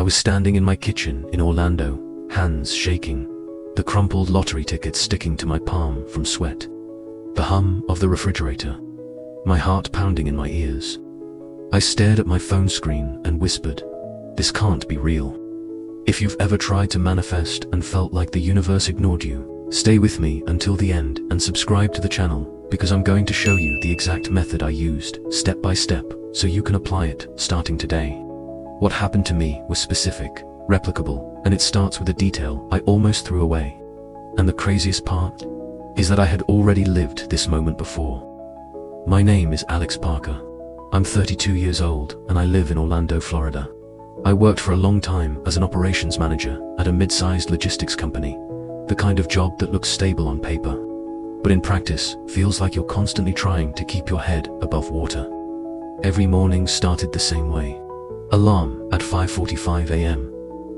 was standing in my kitchen in Orlando, hands shaking, the crumpled lottery tickets sticking to my palm from sweat, the hum of the refrigerator, my heart pounding in my ears. I stared at my phone screen and whispered, "This can't be real." If you've ever tried to manifest and felt like the universe ignored you, stay with me until the end and subscribe to the channel, because I'm going to show you the exact method I used, step by step, so you can apply it starting today. What happened to me was specific, replicable, and it starts with a detail I almost threw away. And the craziest part is that I had already lived this moment before. My name is Alex Parker. I'm 32 years old and I live in Orlando, Florida. I worked for a long time as an operations manager at a mid-sized logistics company, the kind of job that looks stable on paper, but in practice feels like you're constantly trying to keep your head above water. Every morning started the same way. Alarm at 5:45 a.m.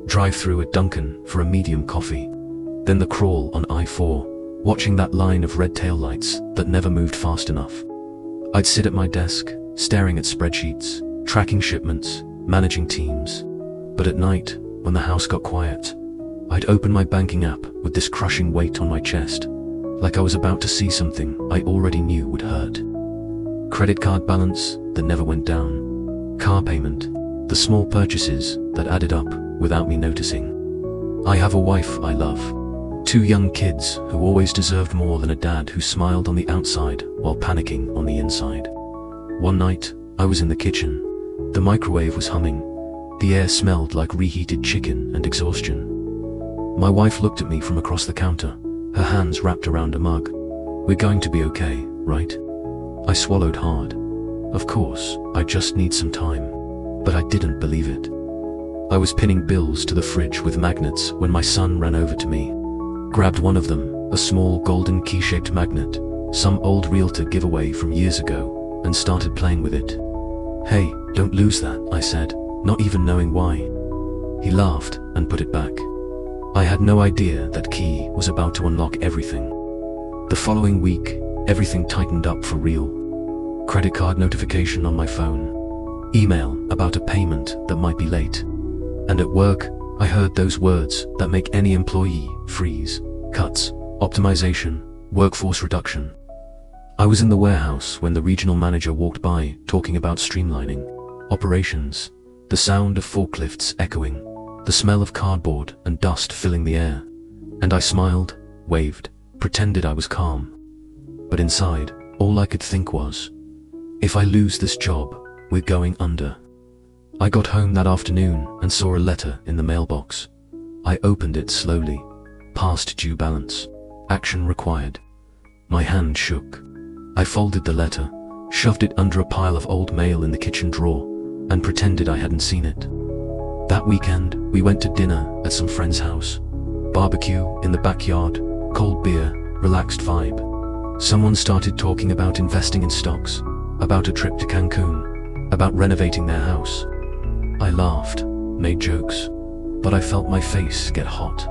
Drive-through at Dunkin' for a medium coffee. Then the crawl on I-4, watching that line of red taillights that never moved fast enough. I'd sit at my desk, staring at spreadsheets, tracking shipments, managing teams. But at night, when the house got quiet, I'd open my banking app with this crushing weight on my chest, like I was about to see something I already knew would hurt. Credit card balance that never went down. Car payment. The small purchases that added up without me noticing. I have a wife I love. 2 young kids who always deserved more than a dad who smiled on the outside while panicking on the inside. One night, I was in the kitchen. The microwave was humming. The air smelled like reheated chicken and exhaustion. My wife looked at me from across the counter, her hands wrapped around a mug. "We're going to be okay, right?" I swallowed hard. Of course, I just need some time. But I didn't believe it. I was pinning bills to the fridge with magnets when my son ran over to me, grabbed one of them, a small golden key-shaped magnet, some old realtor giveaway from years ago, and started playing with it. "Hey, don't lose that," I said, not even knowing why. He laughed and put it back. I had no idea that key was about to unlock everything. The following week, everything tightened up for real. Credit card notification on my phone. Email about a payment that might be late. And at work, I heard those words that make any employee freeze: cuts, optimization, workforce reduction. I was in the warehouse when the regional manager walked by talking about streamlining, operations, the sound of forklifts echoing, the smell of cardboard and dust filling the air. And I smiled, waved, pretended I was calm. But inside, all I could think was, if I lose this job, we're going under. I got home that afternoon and saw a letter in the mailbox. I opened it slowly. Past due balance. Action required. My hand shook. I folded the letter, shoved it under a pile of old mail in the kitchen drawer, and pretended I hadn't seen it. That weekend, we went to dinner at some friend's house. Barbecue in the backyard, cold beer, relaxed vibe. Someone started talking about investing in stocks, about a trip to Cancun, about renovating their house. I laughed, made jokes, but I felt my face get hot.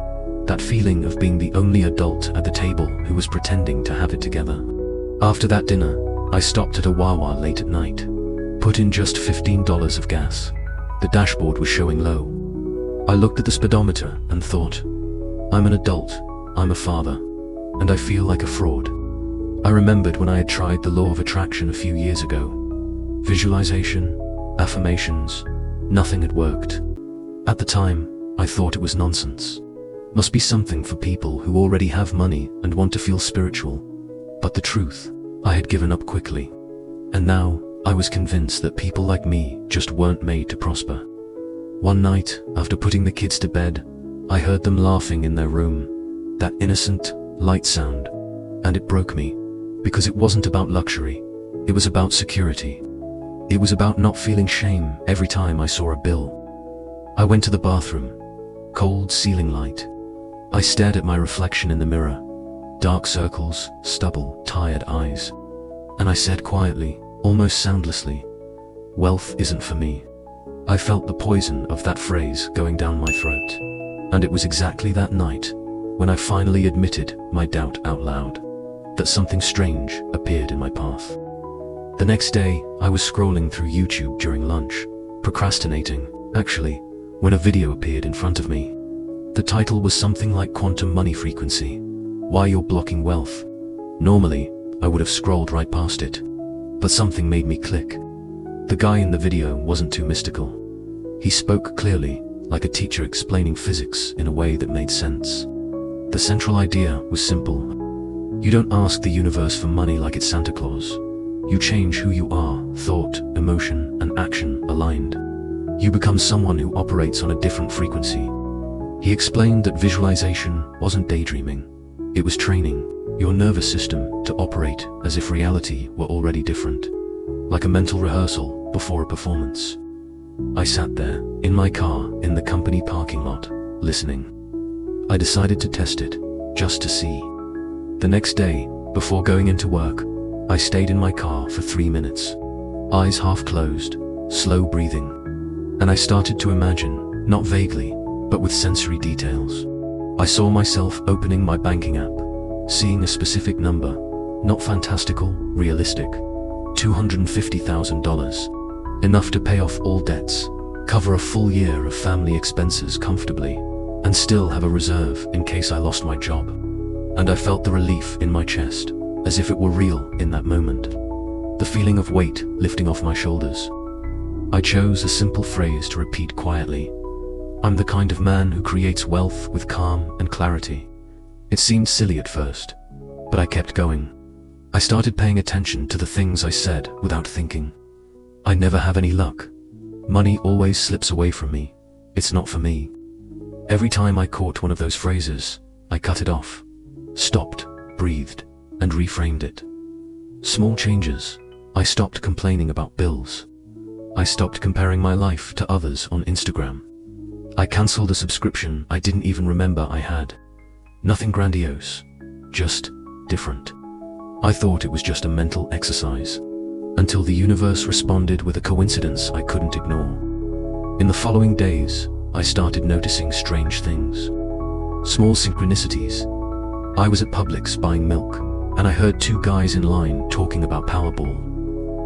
That feeling of being the only adult at the table who was pretending to have it together. After that dinner, I stopped at a Wawa late at night. Put in just $15 of gas. The dashboard was showing low. I looked at the speedometer and thought, I'm an adult, I'm a father, and I feel like a fraud. I remembered when I had tried the law of attraction a few years ago. Visualization, affirmations, nothing had worked. At the time, I thought it was nonsense. Must be something for people who already have money and want to feel spiritual. But the truth, I had given up quickly. And now, I was convinced that people like me just weren't made to prosper. One night, after putting the kids to bed, I heard them laughing in their room. That innocent, light sound. And it broke me, because it wasn't about luxury. It was about security. It was about not feeling shame every time I saw a bill. I went to the bathroom. Cold ceiling light. I stared at my reflection in the mirror. Dark circles, stubble, tired eyes. And I said quietly, almost soundlessly, wealth isn't for me. I felt the poison of that phrase going down my throat. And it was exactly that night, when I finally admitted my doubt out loud, that something strange appeared in my path. The next day, I was scrolling through YouTube during lunch, procrastinating. Actually, when a video appeared in front of me. The title was something like Quantum Money Frequency, Why You're Blocking Wealth. Normally, I would have scrolled right past it, but something made me click. The guy in the video wasn't too mystical. He spoke clearly, like a teacher explaining physics in a way that made sense. The central idea was simple. You don't ask the universe for money like it's Santa Claus. You change who you are, thought, emotion, and action aligned. You become someone who operates on a different frequency. He explained that visualization wasn't daydreaming. It was training your nervous system to operate as if reality were already different, like a mental rehearsal before a performance. I sat there, in my car, in the company parking lot, listening. I decided to test it, just to see. The next day, before going into work, I stayed in my car for 3 minutes. Eyes half closed, slow breathing. And I started to imagine, not vaguely, but with sensory details. I saw myself opening my banking app, seeing a specific number, not fantastical, realistic. $250,000. Enough to pay off all debts, cover a full year of family expenses comfortably, and still have a reserve in case I lost my job. And I felt the relief in my chest, as if it were real in that moment. The feeling of weight lifting off my shoulders. I chose a simple phrase to repeat quietly. I'm the kind of man who creates wealth with calm and clarity. It seemed silly at first, but I kept going. I started paying attention to the things I said without thinking. I never have any luck. Money always slips away from me. It's not for me. Every time I caught one of those phrases, I cut it off, stopped, breathed, and reframed it. Small changes. I stopped complaining about bills. I stopped comparing my life to others on Instagram. I cancelled a subscription I didn't even remember I had. Nothing grandiose, just different. I thought it was just a mental exercise, until the universe responded with a coincidence I couldn't ignore. In the following days, I started noticing strange things. Small synchronicities. I was at Publix buying milk, and I heard 2 guys in line talking about Powerball.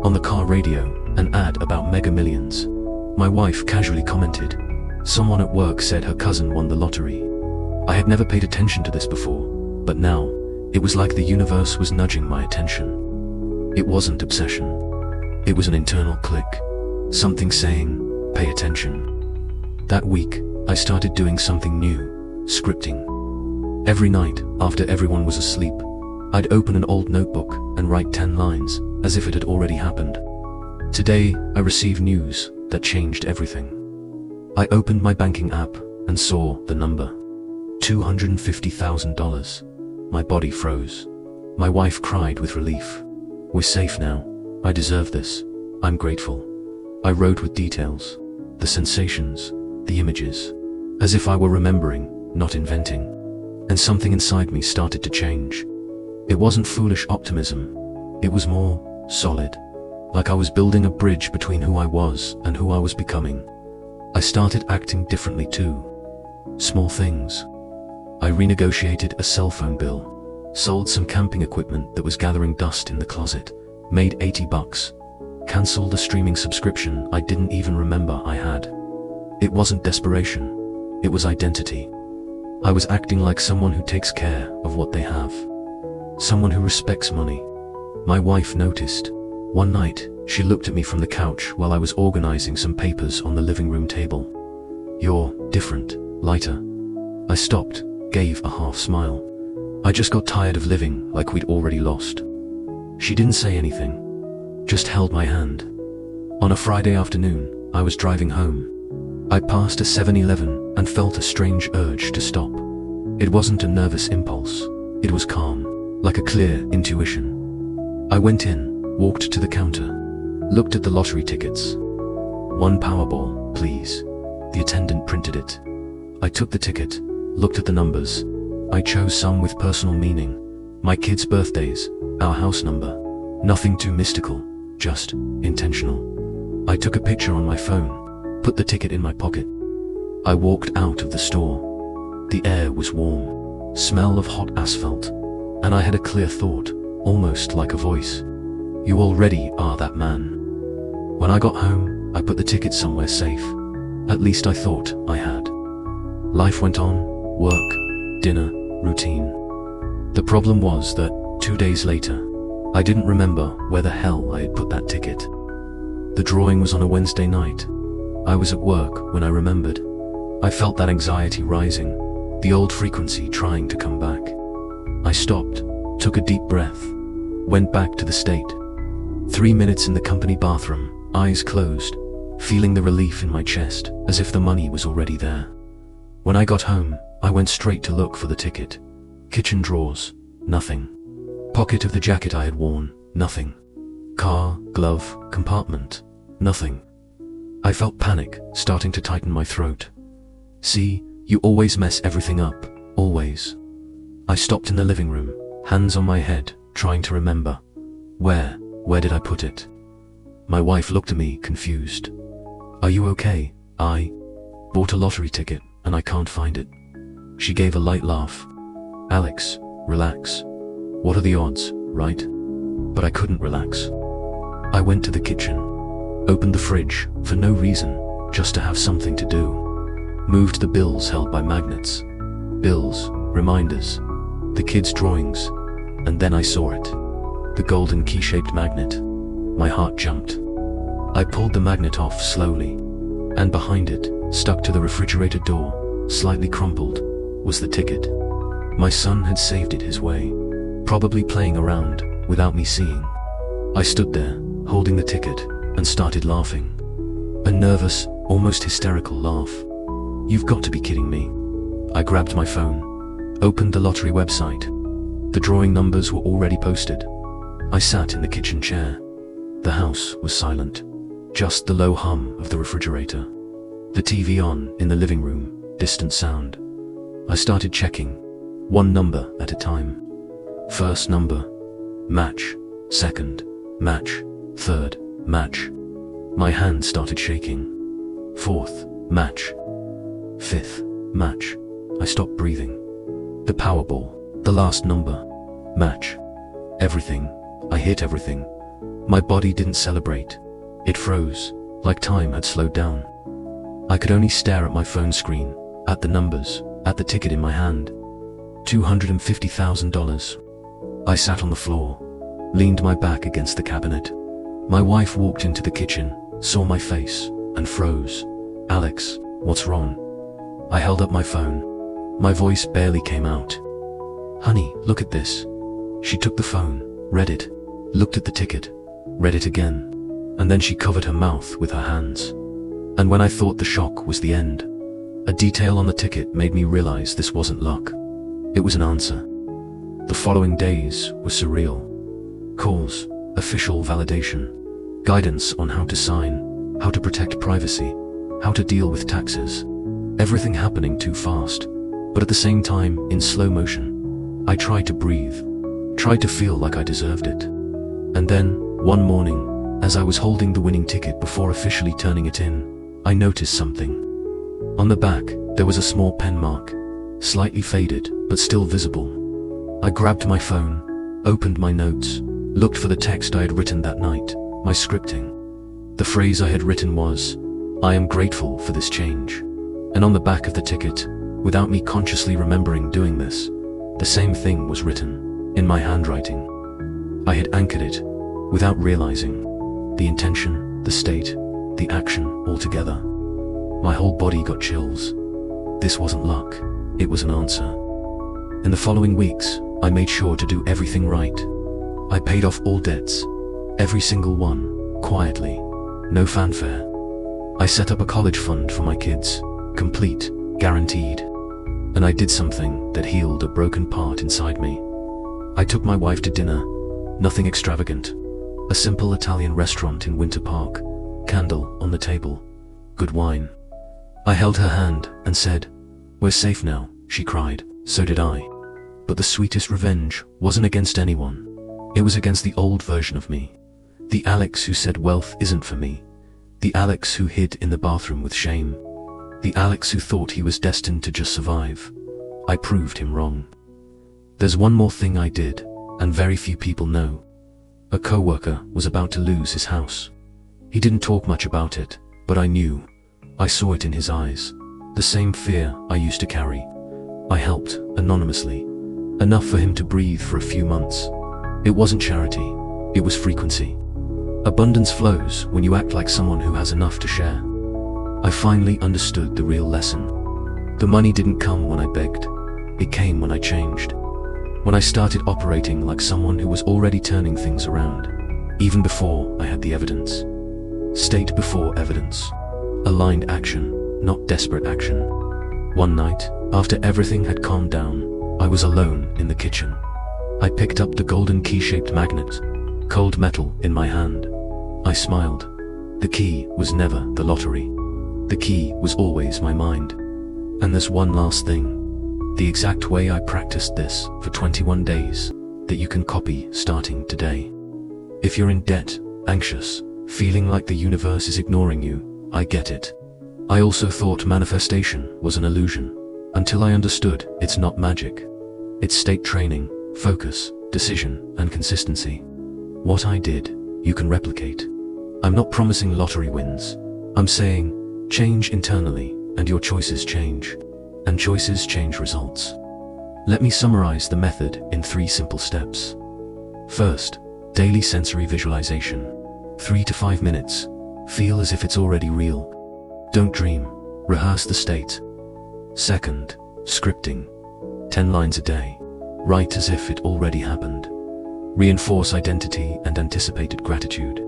On the car radio, an ad about Mega Millions. My wife casually commented. Someone at work said her cousin won the lottery. I had never paid attention to this before, but now, it was like the universe was nudging my attention. It wasn't obsession. It was an internal click. Something saying, pay attention. That week, I started doing something new, scripting. Every night, after everyone was asleep, I'd open an old notebook and write 10 lines, as if it had already happened. Today, I received news that changed everything. I opened my banking app and saw the number. $250,000. My body froze. My wife cried with relief. We're safe now. I deserve this. I'm grateful. I wrote with details, the sensations, the images, as if I were remembering, not inventing. And something inside me started to change. It wasn't foolish optimism. It was more solid, like I was building a bridge between who I was and who I was becoming. I started acting differently too. Small things. I renegotiated a cell phone bill, sold some camping equipment that was gathering dust in the closet, made $80, cancelled a streaming subscription I didn't even remember I had. It wasn't desperation, it was identity. I was acting like someone who takes care of what they have. Someone who respects money. My wife noticed. One night, she looked at me from the couch while I was organizing some papers on the living room table. You're different, lighter. I stopped, gave a half smile. I just got tired of living like we'd already lost. She didn't say anything, just held my hand. On a Friday afternoon, I was driving home. I passed a 7-Eleven and felt a strange urge to stop. It wasn't a nervous impulse, it was calm, like a clear intuition. I went in, walked to the counter, looked at the lottery tickets. 1 Powerball, please. The attendant printed it. I took the ticket, looked at the numbers. I chose some with personal meaning. My kids' birthdays, our house number. Nothing too mystical, just intentional. I took a picture on my phone, put the ticket in my pocket. I walked out of the store. The air was warm, smell of hot asphalt, and I had a clear thought, almost like a voice. You already are that man. When I got home, I put the ticket somewhere safe. At least I thought I had. Life went on, work, dinner, routine. The problem was that 2 days later, I didn't remember where the hell I had put that ticket. The drawing was on a Wednesday night. I was at work when I remembered. I felt that anxiety rising, the old frequency trying to come back. I stopped, took a deep breath, went back to the state. 3 minutes in the company bathroom, eyes closed, feeling the relief in my chest, as if the money was already there. When I got home, I went straight to look for the ticket. Kitchen drawers, nothing. Pocket of the jacket I had worn, nothing. Car, glove, compartment, nothing. I felt panic starting to tighten my throat. See, you always mess everything up, always. I stopped in the living room, hands on my head, trying to remember. Where did I put it? My wife looked at me, confused. Are you okay? I bought a lottery ticket and I can't find it. She gave a light laugh. Alex, relax. What are the odds, right? But I couldn't relax. I went to the kitchen, opened the fridge, for no reason, just to have something to do. Moved the bills held by magnets. Bills, reminders, the kids' drawings, and then I saw it. The golden key-shaped magnet. My heart jumped. I pulled the magnet off slowly, and behind it, stuck to the refrigerator door, slightly crumpled, was the ticket. My son had saved it his way, probably playing around, without me seeing. I stood there, holding the ticket, and started laughing. A nervous, almost hysterical laugh. You've got to be kidding me. I grabbed my phone, opened the lottery website. The drawing numbers were already posted. I sat in the kitchen chair. The house was silent. Just the low hum of the refrigerator. The TV on in the living room, distant sound. I started checking, one number at a time. First number, match. Second, match. Third, match. My hand started shaking. Fourth, match. Fifth, match. I stopped breathing. The Powerball, the last number, match. Everything, I hit everything. My body didn't celebrate. It froze, like time had slowed down. I could only stare at my phone screen, at the numbers, at the ticket in my hand. $250,000. I sat on the floor, leaned my back against the cabinet. My wife walked into the kitchen, saw my face, and froze. Alex, what's wrong? I held up my phone. My voice barely came out. Honey, look at this. She took the phone, read it, looked at the ticket, read it again, and then she covered her mouth with her hands. And when I thought the shock was the end, a detail on the ticket made me realize this wasn't luck. It was an answer. The following days were surreal. Calls, official validation, guidance on how to sign, how to protect privacy, how to deal with taxes. Everything happening too fast, but at the same time, in slow motion. I tried to breathe, tried to feel like I deserved it. And then, one morning, as I was holding the winning ticket before officially turning it in, I noticed something. On the back, there was a small pen mark, slightly faded, but still visible. I grabbed my phone, opened my notes, looked for the text I had written that night, my scripting. The phrase I had written was, I am grateful for this change. And on the back of the ticket, without me consciously remembering doing this, the same thing was written, in my handwriting. I had anchored it, without realizing, the intention, the state, the action, all together. My whole body got chills. This wasn't luck, it was an answer. In the following weeks, I made sure to do everything right. I paid off all debts, every single one, quietly, no fanfare. I set up a college fund for my kids, complete, guaranteed. And I did something that healed a broken part inside me. I took my wife to dinner, nothing extravagant. A simple Italian restaurant in Winter Park, candle on the table, good wine. I held her hand and said, "We're safe now," she cried. So did I. But the sweetest revenge wasn't against anyone. It was against the old version of me. The Alex who said wealth isn't for me. The Alex who hid in the bathroom with shame. The Alex who thought he was destined to just survive. I proved him wrong. There's one more thing I did, and very few people know. A coworker was about to lose his house. He didn't talk much about it, but I knew. I saw it in his eyes. The same fear I used to carry. I helped, anonymously. Enough for him to breathe for a few months. It wasn't charity, it was frequency. Abundance flows when you act like someone who has enough to share. I finally understood the real lesson. The money didn't come when I begged. It came when I changed. When I started operating like someone who was already turning things around, even before I had the evidence. State before evidence. Aligned action, not desperate action. One night, after everything had calmed down, I was alone in the kitchen. I picked up the golden key-shaped magnet, cold metal in my hand. I smiled. The key was never the lottery. The key was always my mind. And there's one last thing. The exact way I practiced this for 21 days, that you can copy starting today. If you're in debt, anxious, feeling like the universe is ignoring you, I get it. I also thought manifestation was an illusion, until I understood it's not magic. It's state training, focus, decision, and consistency. What I did, you can replicate. I'm not promising lottery wins. I'm saying, change internally, and your choices change. And choices change results. Let me summarize the method in 3 simple steps. First, daily sensory visualization. 3 to 5 minutes. Feel as if it's already real. Don't dream. Rehearse the state. Second, scripting. 10 lines a day. Write as if it already happened. Reinforce identity and anticipated gratitude.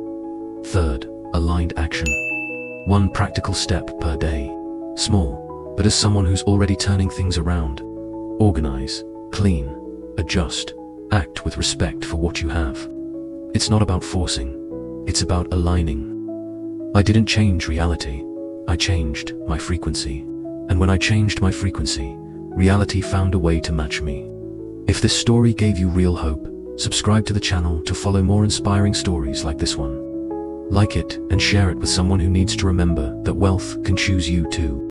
Third, aligned action. 1 practical step per day. Small, but as someone who's already turning things around. Organize, clean, adjust, act with respect for what you have. It's not about forcing, it's about aligning. I didn't change reality, I changed my frequency. And when I changed my frequency, reality found a way to match me. If this story gave you real hope, subscribe to the channel to follow more inspiring stories like this one. Like it and share it with someone who needs to remember that wealth can choose you too.